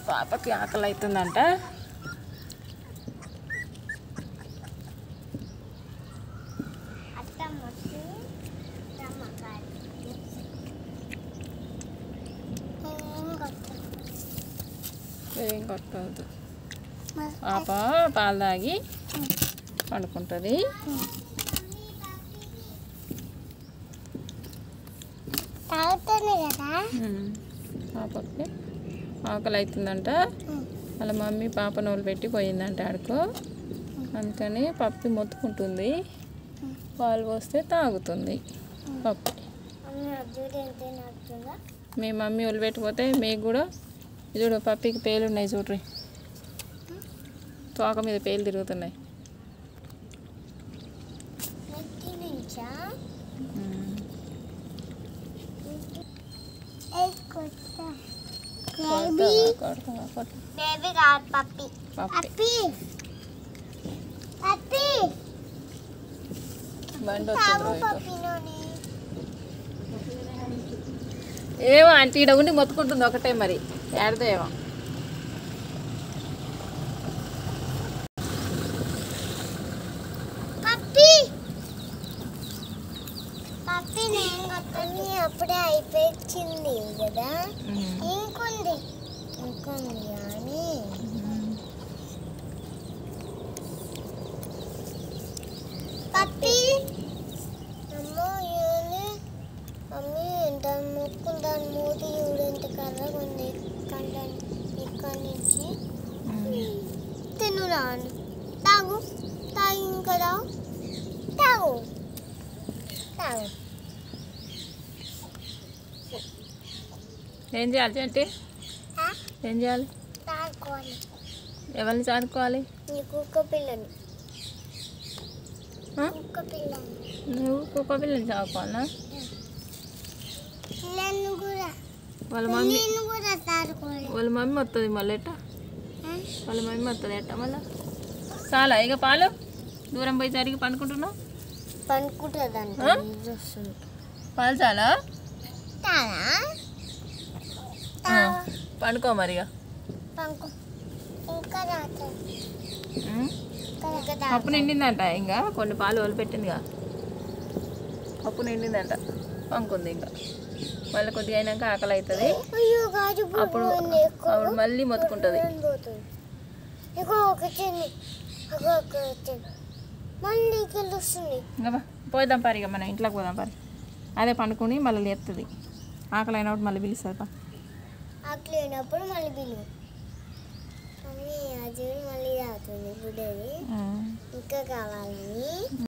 పాపకి ఆకలి అవుతుందంట. ఏం కొట్టవద్దు. పాప పాలు తాగి పండుకుంటుంది. పాపకి ఆకలి అవుతుందంట. వాళ్ళ మమ్మీ పాప నోలు పెట్టి పోయిందంట ఆడుకో. అందుకని పప్పి మొత్తుకుంటుంది. పాలు పోస్తే తాగుతుంది పప్పి. మీ మమ్మీ ఒళ్ళు పెట్టిపోతే మీకు కూడా చూడు పప్పికి పేలు ఉన్నాయి చూడ్రి. తోక మీద పేలు తిరుగుతున్నాయి. ఏమో అంటే ఈడ ఉండి మొత్తుకుంటుంది ఒకటే, మరి ఏడదో ఏమో. అప్పుడే అయిపోయింది కదా, ఇంకొంది అని పప్పి మమ్మీ దాని ముక్కు దాని మూతి చూడంత కర్రగా ఉంది. ఇక్కడి నుంచి తినురాను. తాగు తాగి ఇంకా తాగు తాగు. ఏం చేయాలి అంటే ఏం చేయాలి? తాడుకోవాలి. ఎవరిని చాడుకోవాలి? నీ కుక్క పిల్లని. కుక్క పిల్లని. నువ్వు కుక్క పిల్లని చాడుకోవాలనా? పిల్లని కూడా వాళ్ళ మమ్మీ కూడా తాడుకోవాలి. వాళ్ళ మమ్మీ వస్తుంది మళ్ళీ ఎట్టా? వాళ్ళ మమ్మీ వస్తుంది ఎట్టా మళ్ళా? చాలా ఇక పాలు దూరం పోయి జరిగి పండుకుంటున్నావు. పండుకుంటుందంట. పాలు చాలా పండుకో మరిగా. పప్పు నిండిందంట. ఇంకా కొన్ని పాలు వదిలిపెట్టిందిగా. పప్పు నిండిందంట, పంకుంది. ఇంకా మళ్ళీ కొద్దిగా అయినాక ఆకలి అవుతుంది. అప్పుడు మళ్ళీ మొత్తుకుంటుంది. ఇంకా పోదాం పారి, ఇక మనం ఇంట్లోకి పోదాం పారి. అదే పండుకొని మళ్ళీ లేస్తుంది. ఆకలి అయినప్పుడు మళ్ళీ పిలుస్తుంది. ఆకలి అయినప్పుడు మళ్ళీ పిలువు. మమ్మీ అది మళ్ళీ తాగుతుంది బుడ్డది ఇంకా కావాలని.